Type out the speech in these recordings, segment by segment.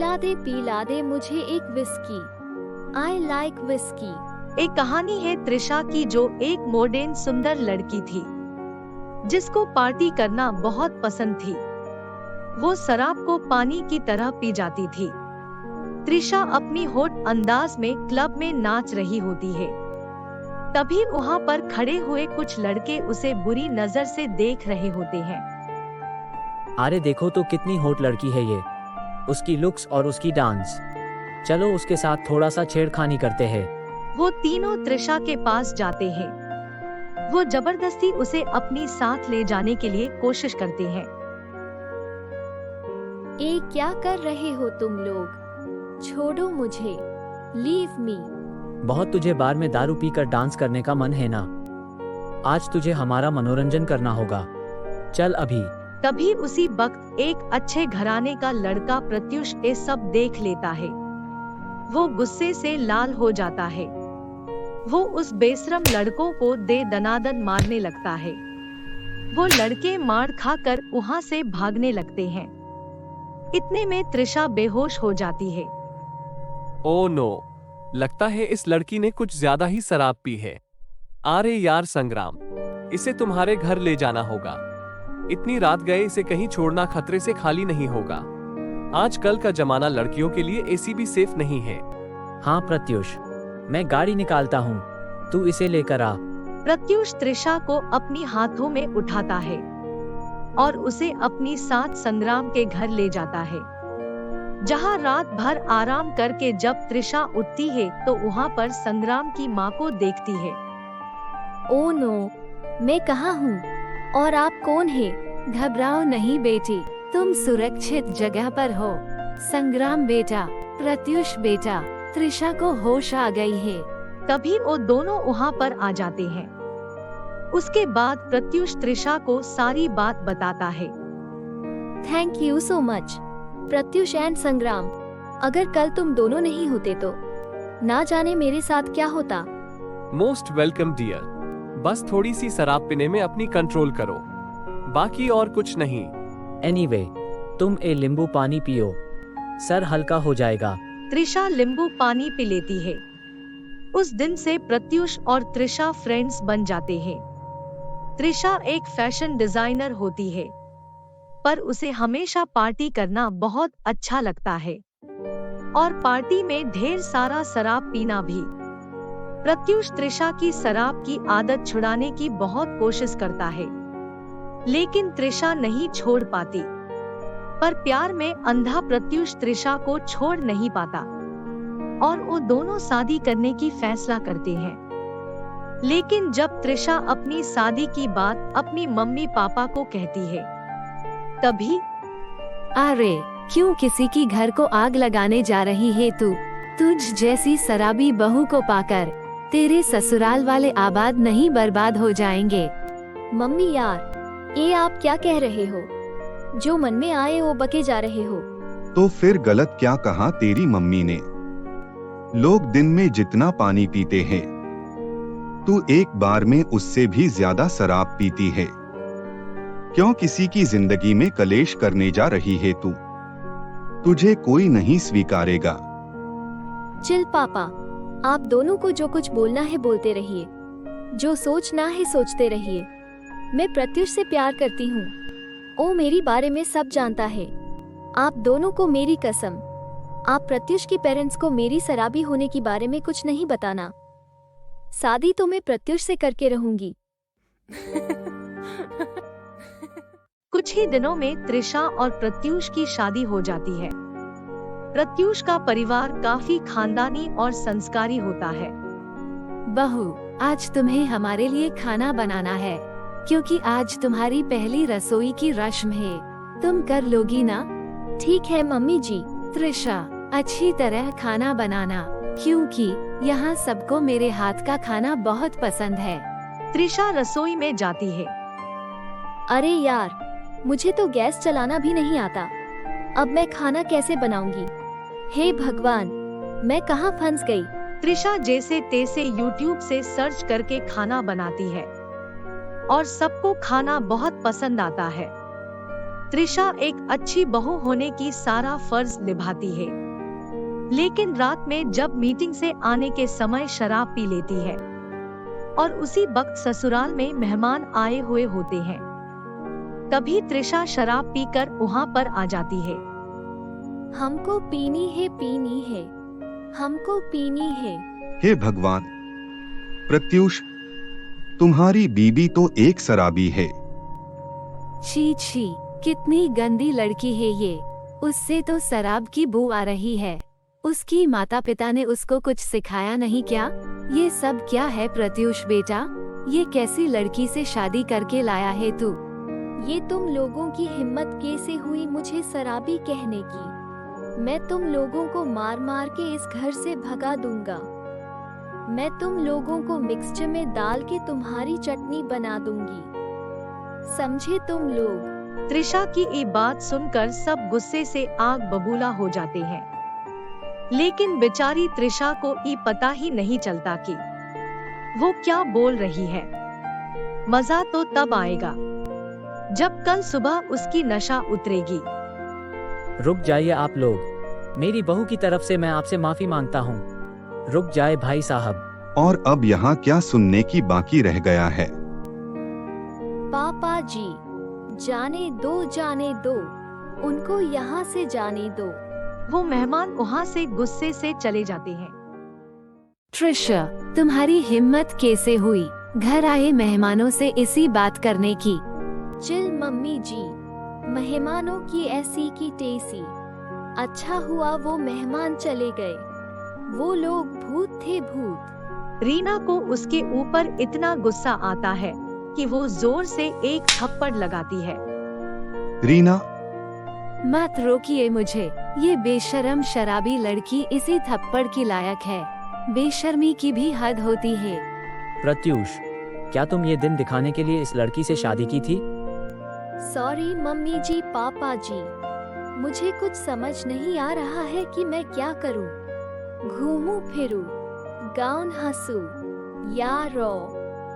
पिला दे मुझे एक विस्की। I like whisky. एक कहानी है त्रिशा की, जो एक मॉडर्न सुंदर लड़की थी जिसको पार्टी करना बहुत पसंद थी। वो शराब को पानी की तरह पी जाती थी। त्रिशा अपनी हॉट अंदाज में क्लब में नाच रही होती है। तभी वहाँ पर खड़े हुए कुछ लड़के उसे बुरी नजर से देख रहे होते हैं। अरे देखो तो कितनी हॉट लड़की है ये, उसकी लुक्स और उसकी डांस। चलो उसके साथ थोड़ा सा छेड़खानी करते हैं। वो तीनों त्रिशा के पास जाते हैं। वो जबरदस्ती उसे अपनी साथ ले जाने के लिए कोशिश करते हैं। ए क्या कर रहे हो तुम लोग? छोड़ो मुझे। Leave me. बहुत तुझे बार में दारू पीकर डांस करने का मन है ना? आज तुझे हमारा मनोरंजन करना होगा। चल अभी। तभी उसी वक्त एक अच्छे घराने का लड़का प्रत्युष ये सब देख लेता है। वो गुस्से से लाल हो जाता है। वो उस बेशरम लड़कों को दे दनादन मारने लगता है। वो लड़के मार खाकर वहाँ से भागने लगते हैं। इतने में त्रिशा बेहोश हो जाती है। ओह नो, लगता है इस लड़की ने कुछ ज्यादा ही शराब पी है। अरे यार संग्राम, इसे तुम्हारे घर ले जाना होगा। इतनी रात गए इसे कहीं छोड़ना खतरे से खाली नहीं होगा। आजकल का जमाना लड़कियों के लिए ऐसी भी सेफ नहीं है। हाँ प्रत्युष, मैं गाड़ी निकालता हूँ, तू इसे लेकर आ। प्रत्युष त्रिशा को अपनी हाथों में उठाता है और उसे अपनी साथ संग्राम के घर ले जाता है, जहाँ रात भर आराम करके जब त्रिशा उठती है तो वहाँ पर संग्राम की माँ को देखती है। ओ नो, मैं कहाँ हूँ और आप कौन है? घबराओ नहीं बेटी, तुम सुरक्षित जगह पर हो। संग्राम बेटा, प्रत्युष बेटा, त्रिशा को होश आ गई है। तभी वो दोनों वहाँ पर आ जाते हैं। उसके बाद प्रत्युष त्रिशा को सारी बात बताता है। Thank you so much Pratyush and संग्राम। अगर कल तुम दोनों नहीं होते तो ना जाने मेरे साथ क्या होता। Most welcome dear. बस थोड़ी सी शराब पीने में अपनी कंट्रोल करो, बाकी और कुछ नहीं। एनीवे, तुम ए नींबू पानी पियो, सर हल्का हो जाएगा। त्रिशा नींबू पानी पी लेती है। उस दिन से प्रत्युष और त्रिशा फ्रेंड्स बन जाते हैं। त्रिशा एक फैशन डिजाइनर होती है, पर उसे हमेशा पार्टी करना बहुत अच्छा लगता है और पार्टी में ढेर सारा शराब पीना भी। प्रत्युष त्रिशा की शराब की आदत छुड़ाने की बहुत कोशिश करता है, लेकिन त्रिशा नहीं छोड़ पाती। पर प्यार में अंधा प्रत्युष त्रिशा को छोड़ नहीं पाता और वो दोनों शादी करने की फैसला करते हैं। लेकिन जब त्रिशा अपनी शादी की बात अपनी मम्मी पापा को कहती है, तभी अरे क्यों किसी की घर को आग लगाने जा रही है तू? तुझ जैसी शराबी बहू को पाकर तेरे ससुराल वाले आबाद नहीं बर्बाद हो जाएंगे। मम्मी यार, ये आप क्या कह रहे हो? जो मन में आए वो बके जा रहे हो। तो फिर गलत क्या कहा तेरी मम्मी ने? लोग दिन में जितना पानी पीते हैं, तू एक बार में उससे भी ज्यादा शराब पीती है। क्यों किसी की जिंदगी में कलेश करने जा रही है तू? तुझे कोई नहीं स्वीकारेगा। चिल पापा, आप दोनों को जो कुछ बोलना है बोलते रहिए, जो सोचना है सोचते रहिए। मैं प्रत्युष से प्यार करती हूँ, वो मेरी बारे में सब जानता है। आप दोनों को मेरी कसम, आप प्रत्युष की पेरेंट्स को मेरी शराबी होने के बारे में कुछ नहीं बताना। शादी तो मैं प्रत्युष से करके रहूंगी। कुछ ही दिनों में त्रिशा और प्रत्युष की शादी हो जाती है। प्रत्युष का परिवार काफी खानदानी और संस्कारी होता है। बहू, आज तुम्हें हमारे लिए खाना बनाना है, क्योंकि आज तुम्हारी पहली रसोई की रस्म है। तुम कर लोगी ना? ठीक है मम्मी जी। त्रिशा, अच्छी तरह खाना बनाना, क्योंकि यहाँ सबको मेरे हाथ का खाना बहुत पसंद है। त्रिशा रसोई में जाती है। अरे यार, मुझे तो गैस चलाना भी नहीं आता। अब मैं खाना कैसे बनाऊंगी? हे भगवान, मैं कहाँ फंस गई? त्रिशा जैसे तैसे YouTube से सर्च करके खाना बनाती है और सबको खाना बहुत पसंद आता है। त्रिशा एक अच्छी बहू होने की सारा फर्ज निभाती है, लेकिन रात में जब मीटिंग से आने के समय शराब पी लेती है और उसी वक्त ससुराल में मेहमान आए हुए होते हैं। कभी त्रिशा शराब पीकर वहाँ पर आ जाती है। हमको पीनी है, हमको पीनी है। हे भगवान, प्रत्युष, तुम्हारी बीबी तो एक शराबी है। छी छी, कितनी गंदी लड़की है ये। उससे तो शराब की बू आ रही है। उसकी माता पिता ने उसको कुछ सिखाया नहीं क्या? ये सब क्या है प्रत्युष बेटा? ये कैसी लड़की से शादी करके लाया है तू? ये तुम लोगों की हिम्मत कैसे हुई मुझे शराबी कहने की? मैं तुम लोगों को मार मार के इस घर से भगा दूंगा। मैं तुम लोगों को मिक्सचर में डाल के तुम्हारी चटनी बना दूंगी, समझे तुम लोग? त्रिशा की ये बात सुनकर सब गुस्से से आग बबूला हो जाते हैं, लेकिन बेचारी त्रिशा को ये पता ही नहीं चलता कि वो क्या बोल रही है। मजा तो तब आएगा जब कल सुबह उसकी नशा उतरेगी। रुक जाइए आप लोग, मेरी बहू की तरफ से मैं आपसे माफी मांगता हूँ। रुक जाए भाई साहब। और अब यहाँ क्या सुनने की बाकी रह गया है? पापा जी, जाने दो, उनको यहाँ से जाने दो। वो मेहमान वहाँ से गुस्से से चले जाते हैं। त्रिशा, तुम्हारी हिम्मत कैसे हुई घर आए मेहमानों से इसी बात करने की? चिल मम्मी जी, मेहमानों की ऐसी की तैसी। अच्छा हुआ वो मेहमान चले गए, वो लोग भूत थे भूत। रीना को उसके ऊपर इतना गुस्सा आता है कि वो जोर से एक थप्पड़ लगाती है। रीना, मत रोकिए मुझे, ये बेशर्म शराबी लड़की इसी थप्पड़ की लायक है। बेशर्मी की भी हद होती है। प्रत्युष, क्या तुम ये दिन दिखाने के लिए इस लड़की से शादी की थी? सॉरी मम्मी जी, पापा जी, मुझे कुछ समझ नहीं आ रहा है कि मैं क्या करूं। घूमूं फिरूं, गाउन हंसू या रो?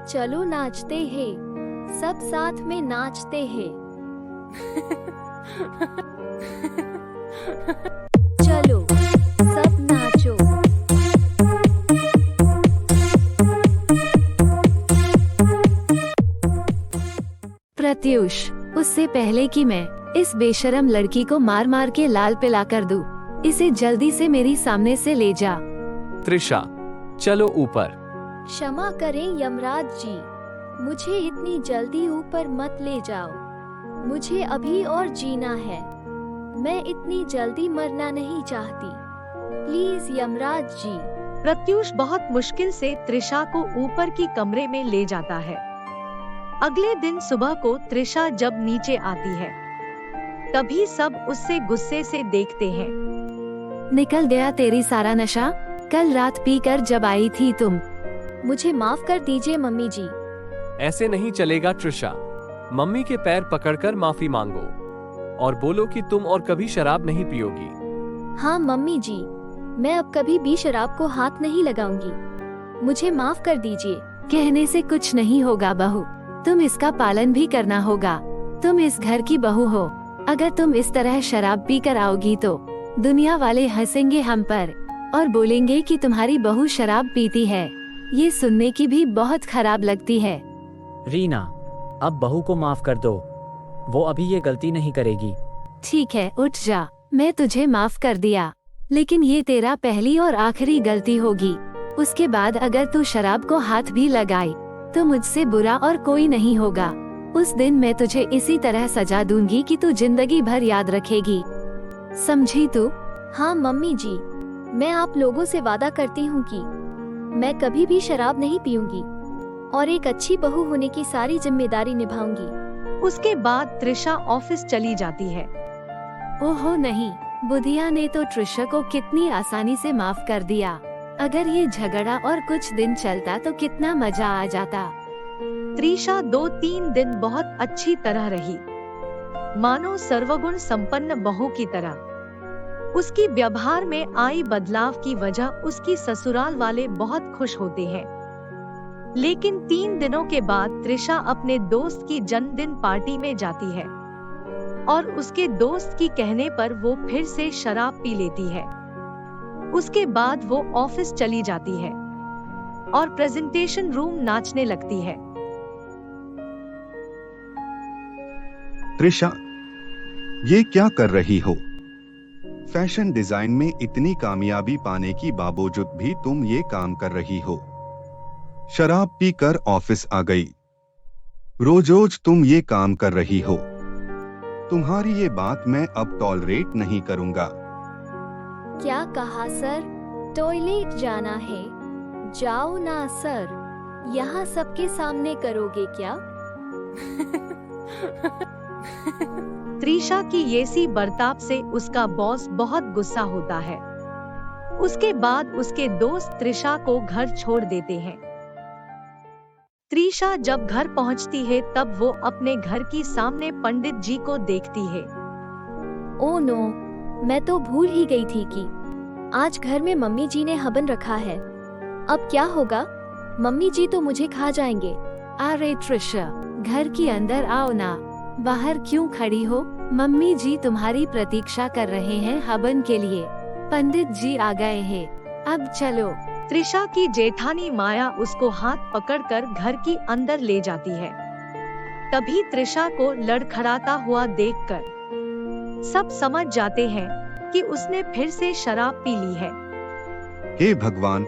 चलो नाचते हैं, सब साथ में नाचते हैं। चलो सब नाचो। प्रत्युष, उससे पहले कि मैं इस बेशरम लड़की को मार मार के लाल पिला कर दूं, इसे जल्दी से मेरी सामने से ले जा। त्रिशा, चलो ऊपर। क्षमा करें यमराज जी, मुझे इतनी जल्दी ऊपर मत ले जाओ। मुझे अभी और जीना है, मैं इतनी जल्दी मरना नहीं चाहती। प्लीज यमराज जी। प्रत्युष बहुत मुश्किल से त्रिशा को ऊपर की कमरे में ले जाता है। अगले दिन सुबह को त्रिशा जब नीचे आती है, तभी सब उससे गुस्से से देखते हैं। निकल गया तेरी सारा नशा? कल रात पीकर जब आई थी तुम। मुझे माफ कर दीजिए मम्मी जी। ऐसे नहीं चलेगा त्रिशा, मम्मी के पैर पकड़कर माफी मांगो और बोलो कि तुम और कभी शराब नहीं पियोगी। हाँ मम्मी जी, मैं अब कभी भी शराब को हाथ नहीं लगाऊंगी। मुझे माफ कर दीजिए। कहने से कुछ नहीं होगा बहू, तुम इसका पालन भी करना होगा। तुम इस घर की बहू हो, अगर तुम इस तरह शराब पी कर आओगी तो दुनिया वाले हंसेंगे हम पर और बोलेंगे कि तुम्हारी बहू शराब पीती है। ये सुनने की भी बहुत खराब लगती है। रीना, अब बहू को माफ कर दो, वो अभी ये गलती नहीं करेगी। ठीक है, उठ जा, मैं तुझे माफ कर दिया, लेकिन ये तेरा पहली और आखिरी गलती होगी। उसके बाद अगर तू शराब को हाथ भी लगाई तो मुझसे बुरा और कोई नहीं होगा। उस दिन मैं तुझे इसी तरह सजा दूंगी कि तू जिंदगी भर याद रखेगी, समझी तू? हाँ मम्मी जी, मैं आप लोगों से वादा करती हूँ कि मैं कभी भी शराब नहीं पीऊंगी और एक अच्छी बहू होने की सारी जिम्मेदारी निभाऊंगी। उसके बाद त्रिशा ऑफिस चली जाती है। ओहो नहीं, बुधिया ने तो त्रिशा को कितनी आसानी से माफ कर दिया। अगर ये झगड़ा और कुछ दिन चलता तो कितना मजा आ जाता। त्रिशा 2-3 दिन बहुत अच्छी तरह रही, मानो सर्वगुण संपन्न बहू की तरह। उसकी व्यवहार में आई बदलाव की वजह उसकी ससुराल वाले बहुत खुश होते हैं। लेकिन 3 दिनों के बाद त्रिशा अपने दोस्त की जन्मदिन पार्टी में जाती है। और उसके दोस्त की कहने पर वो फिर से शराब पी लेती है। उसके बाद वो ऑफिस चली जाती है और प्रेजेंटेशन रूम नाचने लगती है। त्रिशा, ये क्या कर रही हो? फैशन डिजाइन में इतनी कामयाबी पाने की बावजूद भी तुम ये काम कर रही हो। शराब पीकर ऑफिस आ गई। रोज रोज तुम ये काम कर रही हो। तुम्हारी ये बात मैं अब टॉलरेट नहीं करूंगा। क्या कहा सर? टॉयलेट जाना है? जाओ ना सर। यहाँ सबके सामने करोगे क्या? त्रिशा की ये सी बर्ताव से उसका बॉस बहुत गुस्सा होता है। उसके बाद उसके दोस्त त्रिशा को घर छोड़ देते हैं। त्रिशा जब घर पहुंचती है तब वो अपने घर की सामने पंडित जी को देखती है। ओ नो, मैं तो भूल ही गई थी कि आज घर में मम्मी जी ने हवन रखा है। अब क्या होगा? मम्मी जी तो मुझे खा जाएंगे। अरे त्रिशा, घर के अंदर आओ ना, बाहर क्यों खड़ी हो? मम्मी जी तुम्हारी प्रतीक्षा कर रहे हैं हवन के लिए। पंडित जी आ गए हैं, अब चलो। त्रिशा की जेठानी माया उसको हाथ पकड़कर घर की अंदर ले जाती है। तभी त्रिशा को लड़खड़ाता हुआ देखकर सब समझ जाते हैं कि उसने फिर से शराब पी ली है। हे भगवान,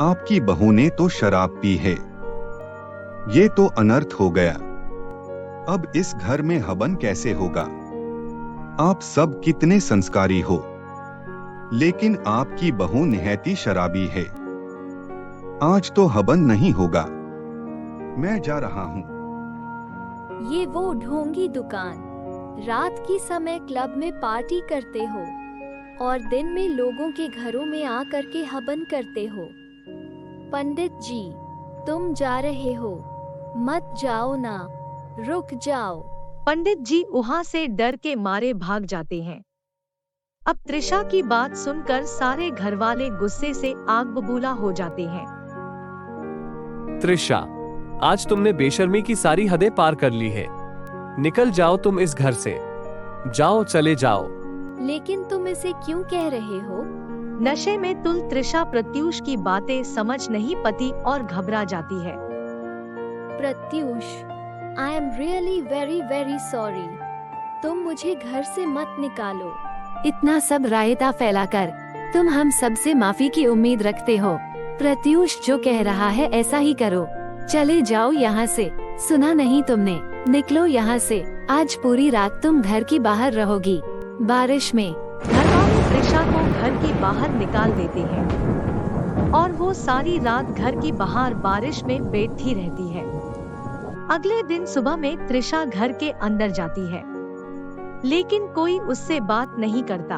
आपकी बहू ने तो शराब पी है। ये तो अनर्थ हो गया। अब इस घर में हवन कैसे होगा? आप सब कितने संस्कारी हो, लेकिन आपकी बहू निहायती शराबी है। आज तो हवन नहीं होगा। मैं जा रहा हूँ। ये वो ढोंगी दुकान। रात की समय क्लब में पार्टी करते हो और दिन में लोगों के घरों में आकर के हवन करते हो। पंडित जी, तुम जा रहे हो? मत जाओ ना, रुक जाओ। पंडित जी वहाँ से डर के मारे भाग जाते हैं। अब त्रिशा की बात सुनकर सारे घरवाले गुस्से से आग बबूला हो जाते हैं। त्रिशा, आज तुमने बेशर्मी की सारी हदें पार कर ली है। निकल जाओ तुम इस घर से। जाओ, चले जाओ। लेकिन तुम इसे क्यों कह रहे हो? नशे में तुल त्रिशा प्रत्यूष की बातें समझ नहीं पाती और घबरा जाती है। Pratyush, I am really very very sorry. तुम मुझे घर से मत निकालो। इतना सब रायता फैलाकर तुम हम सब से माफी की उम्मीद रखते हो? प्रत्यूष जो कह रहा है ऐसा ही करो। चले जाओ यहाँ से। सुना नहीं तुमने? निकलो यहाँ से। आज पूरी रात तुम घर की बाहर रहोगी, बारिश में। घरवाले त्रिशा को घर की बाहर निकाल देते हैं और वो सारी रात घर की बाहर बारिश में बैठी रहती है। अगले दिन सुबह में त्रिशा घर के अंदर जाती है, लेकिन कोई उससे बात नहीं करता।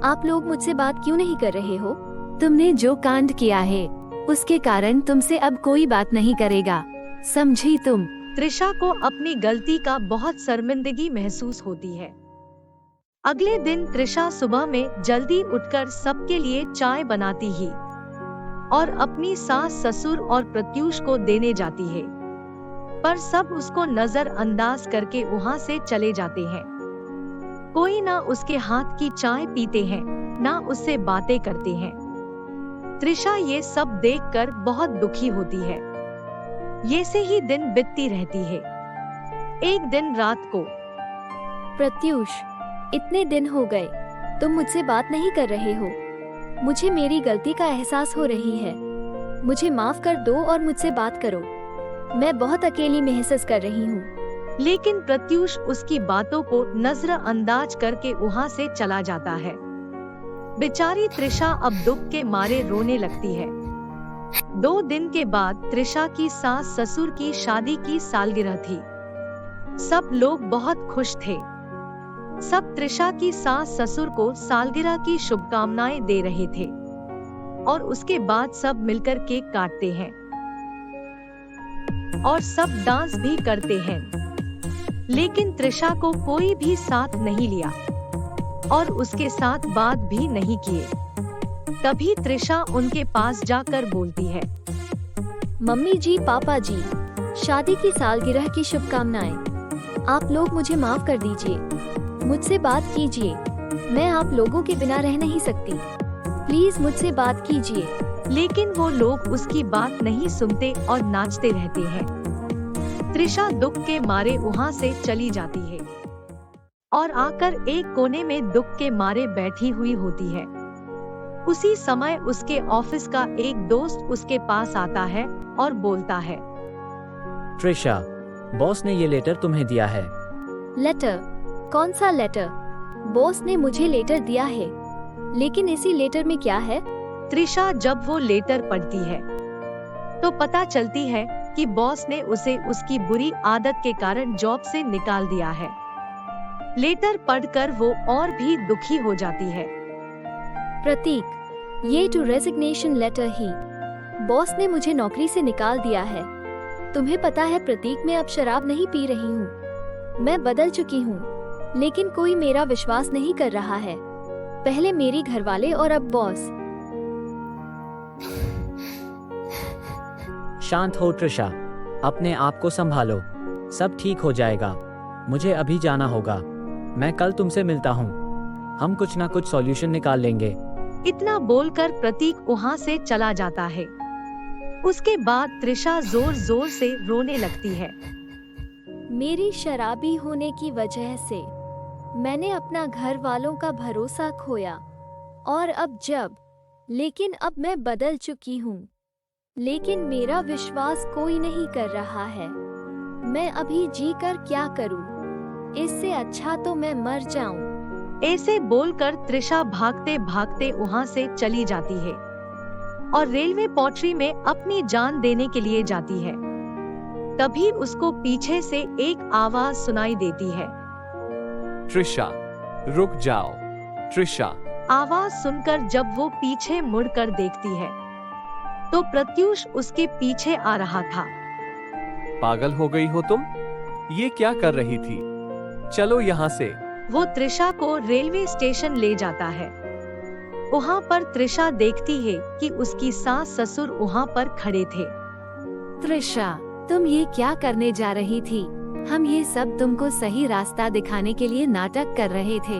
आप लोग मुझसे बात क्यों नहीं कर रहे हो? तुमने जो कांड किया है उसके कारण तुमसे अब कोई बात नहीं करेगा, समझी तुम? त्रिशा को अपनी गलती का बहुत शर्मिंदगी महसूस होती है। अगले दिन त्रिशा सुबह में जल्दी उठकर सबके लिए चाय बनाती ही और अपनी सास, ससुर और प्रत्यूष को देने जाती है, पर सब उसको नजरअंदाज करके वहाँ से चले जाते हैं। कोई ना उसके हाथ की चाय पीते हैं, ना उससे बातें करते हैं। त्रिशा ये सब देखकर बहुत दुखी होती है। ये से ही दिन बीतती रहती है। एक दिन रात को, प्रत्यूष, इतने दिन हो गए, तुम मुझसे बात नहीं कर रहे हो। मुझे मेरी गलती का एहसास हो रही है। मुझे माफ कर दो और मुझसे बात करो। मैं बहुत अकेली महसूस कर रही हूँ। लेकिन प्रत्यूष उसकी बातों को नजरअंदाज करके वहाँ से चला जाता है। बेचारी त्रिशा अब दुख के मारे रोने लगती है। 2 दिन के बाद त्रिशा की सास ससुर की शादी की सालगिरह थी। सब लोग बहुत खुश थे। सब त्रिशा की सास ससुर को सालगिरह की शुभकामनाएं दे रहे थे और उसके बाद सब मिलकर केक काटते हैं और सब डांस भी करते हैं। लेकिन त्रिशा को कोई भी साथ नहीं लिया और उसके साथ बात भी नहीं किए। तभी त्रिशा उनके पास जाकर बोलती है, मम्मी जी, पापा जी, शादी की सालगिरह की शुभकामनाएं। आप लोग मुझे माफ कर दीजिए, मुझसे बात कीजिए, मैं आप लोगों के बिना रह नहीं सकती, प्लीज मुझसे बात कीजिए। लेकिन वो लोग उसकी बात नहीं सुनते और नाचते रहते हैं। त्रिशा दुख के मारे वहाँ से चली जाती है और आकर एक कोने में दुख के मारे बैठी हुई होती है। उसी समय उसके ऑफिस का एक दोस्त उसके पास आता है और बोलता है, ट्रिशा, बॉस ने ये लेटर तुम्हें दिया है। लेटर? कौन सा लेटर? बॉस ने मुझे लेटर दिया है, लेकिन इसी लेटर में क्या है? त्रिशा जब वो लेटर पढ़ती है तो पता चलती है कि बॉस ने उसे उसकी बुरी आदत के कारण जॉब से निकाल दिया है। लेटर पढ़कर वो और भी दुखी हो जाती है। प्रतीक, ये टू रेजिग्नेशन लेटर ही। बॉस ने मुझे नौकरी से निकाल दिया है। तुम्हें पता है प्रतीक, मैं अब शराब नहीं पी रही हूँ। मैं बदल चुकी हूँ, लेकिन कोई मेरा विश्वास नहीं कर रहा है। पहले मेरी घरवाले और अब बॉस। शांत हो ट्रिशा, अपने आप को संभालो, सब ठीक हो जाएगा। मुझे अभी जाना होगा, मैं कल तुमसे मिलता हूँ। हम कुछ ना कुछ सॉल्यूशन निकाल लेंगे। इतना बोलकर प्रतीक वहाँ से चला जाता है। उसके बाद त्रिशा जोर जोर से रोने लगती है। मेरी शराबी होने की वजह से मैंने अपना घर वालों का भरोसा खोया, और लेकिन अब मैं बदल चुकी हूँ, लेकिन मेरा विश्वास कोई नहीं कर रहा है। मैं अभी जीकर क्या करूँ? इससे अच्छा तो मैं मर जाऊं। ऐसे बोलकर त्रिशा भागते भागते वहाँ से चली जाती है और रेलवे पटरी में अपनी जान देने के लिए जाती है। तभी उसको पीछे से एक आवाज सुनाई देती है, ट्रिशा, रुक जाओ। ट्रिशा। आवाज सुनकर जब वो पीछे मुड़कर देखती है तो प्रत्यूष उसके पीछे आ रहा था। पागल हो गई हो तुम? ये क्या कर रही थी? चलो यहाँ से। वो त्रिशा को रेलवे स्टेशन ले जाता है। वहाँ पर त्रिशा देखती है कि उसकी सास ससुर वहाँ पर खड़े थे। त्रिशा, तुम ये क्या करने जा रही थी? हम ये सब तुमको सही रास्ता दिखाने के लिए नाटक कर रहे थे।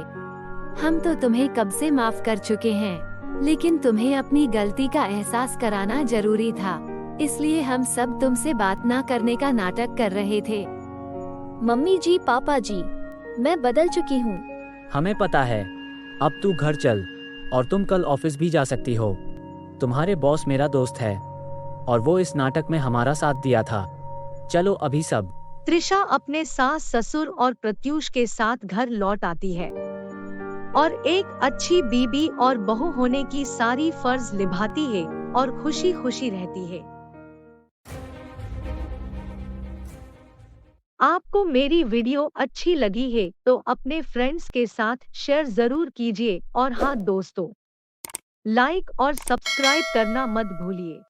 हम तो तुम्हें कब से माफ कर चुके हैं, लेकिन तुम्हें अपनी गलती का एहसास कराना जरूरी था, इसलिए हम सब तुमसे बात ना करने का नाटक कर रहे थे। मम्मी जी, पापा जी, मैं बदल चुकी हूँ। हमें पता है। अब तू घर चल, और तुम कल ऑफिस भी जा सकती हो। तुम्हारे बॉस मेरा दोस्त है और वो इस नाटक में हमारा साथ दिया था। चलो अभी सब। त्रिशा अपने सास ससुर और प्रत्यूष के साथ घर लौट आती है और एक अच्छी बीबी और बहू होने की सारी फर्ज निभाती है और खुशी खुशी रहती है। आपको मेरी वीडियो अच्छी लगी है तो अपने फ्रेंड्स के साथ शेयर जरूर कीजिए और हाँ दोस्तों, लाइक और सब्सक्राइब करना मत भूलिए।